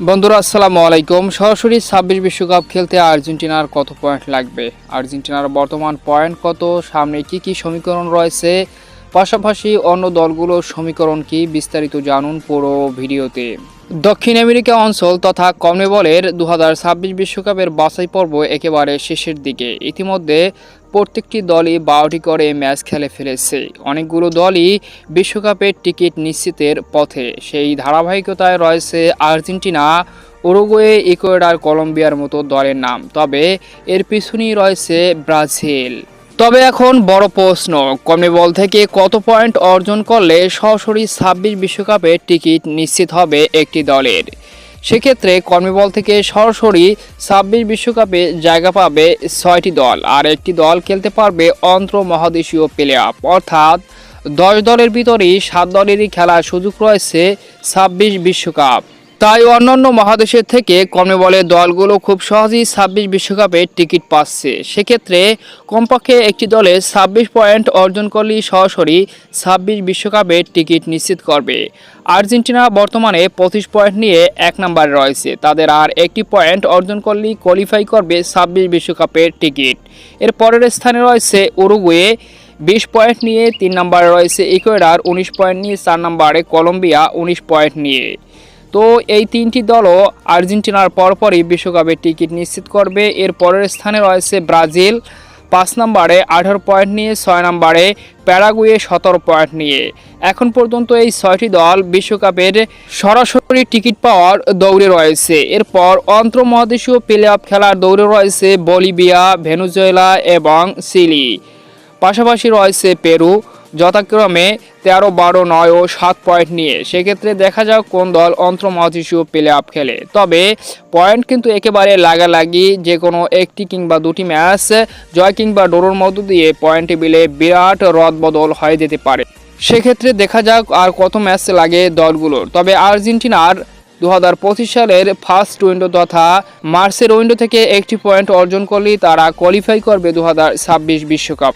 বন্ধুরা আসসালামু আলাইকুম। সরাসরি ২৬ বিশ্বকাপ খেলতে আর্জেন্টিনার কত পয়েন্ট লাগবে, আর্জেন্টিনার বর্তমান পয়েন্ট কত, সামনে কি কি সমীকরণ রয়েছে, পাশাপাশি অন্য দলগুলোর সমীকরণ কি, বিস্তারিত জানুন পুরো ভিডিওতে। দক্ষিণ আমেরিকা অঞ্চল তথা কনমেবলের ২০২৬ বিশ্বকাপের বাছাই পর্ব একেবারে শেষের দিকে। ইতিমধ্যে প্রত্যেকটি দলই ১২টি করে ম্যাচ খেলে ফেলেছে। অনেকগুলো দলই বিশ্বকাপের টিকিট নিশ্চিতের পথে। সেই ধারাবাহিকতায় রয়েছে আর্জেন্টিনা, উরুগুয়ে, ইকুয়েডর, কলম্বিয়ার মতো দলের নাম। তবে এর পিছনেই রয়েছে ব্রাজিল। তবে এখন বড় প্রশ্ন, কনমেবল থেকে কত পয়েন্ট অর্জন করলে সরাসরি ২৬ বিশ্বকাপে টিকিট নিশ্চিত হবে একটি দলের। সেক্ষেত্রে কনমেবল থেকে সরাসরি ২৬ বিশ্বকাপে জায়গা পাবে ৬টি দল, আর একটি দল খেলতে পারবে অন্তর্মহাদেশীয় প্লে অফ, অর্থাৎ ১০ দলের ভিতরেই ৭ দলেরই খেলার সুযোগ রয়েছে ২৬ বিশ্বকাপ। তাই অন্যান্য মহাদেশের থেকে কনমেবলের দলগুলো খুব সহজেই ২৬ বিশ্বকাপে টিকিট পাচ্ছে। সেক্ষেত্রে কমপক্ষে একটি দলে ২৬ পয়েন্ট অর্জন করলেই সরাসরি ২৬ বিশ্বকাপের টিকিট নিশ্চিত করবে। আর্জেন্টিনা বর্তমানে ২৫ পয়েন্ট নিয়ে ১ নম্বরে রয়েছে। তাদের আর একটি পয়েন্ট অর্জন করলেই কোয়ালিফাই করবে ২৬ বিশ্বকাপের টিকিট। এর পরের স্থানে রয়েছে উরুগুয়ে ২০ পয়েন্ট নিয়ে, ৩ নম্বরে রয়েছে ইকুয়েডর ১৯ পয়েন্ট নিয়ে, ৪ নম্বরে কলম্বিয়া ১৯ পয়েন্ট নিয়ে। তো এই তিনটি দলও আর্জেন্টিনার পরপরই বিশ্বকাপের টিকিট নিশ্চিত করবে। এর পরের স্থানে রয়েছে ব্রাজিল ৫ নম্বরে ১৮ পয়েন্ট নিয়ে, ৬ নম্বরে প্যারাগুয়ে ১৭ পয়েন্ট নিয়ে। এখন পর্যন্ত এই ৬টি দল বিশ্বকাপের সরাসরি টিকিট পাওয়ার দৌড়ে রয়েছে। এরপর অন্তর্মহাদেশীয় প্লে অফ খেলার দৌড়ে রয়েছে বলিভিয়া, ভেনেজুয়েলা এবং চিলি। পাশাপাশি রয়েছে পেরু, যথাক্রমে ১৩, ১২, ৯ ও ৭ পয়েন্ট নিয়ে। সেক্ষেত্রে দেখা যাক কোন দল অন্তর্মহাদেশীয় প্লে অফ খেলে। তবে পয়েন্ট কিন্তু একেবারে লাগালাগি, যে কোনো একটি কিংবা দুটি ম্যাচ জয় কিংবা ড্রর মধ্য দিয়ে পয়েন্ট টেবিলে বিরাট রদবদল হয়ে যেতে পারে। সেক্ষেত্রে দেখা যাক আর কত ম্যাচ লাগে দলগুলোর। তবে আর্জেন্টিনার ২০২৫ সালের ফার্স্ট উইন্ডো তথা মার্চের উইন্ডো থেকে একটি পয়েন্ট অর্জন করলেই তারা কোয়ালিফাই করবে ২০২৬ বিশ্বকাপ।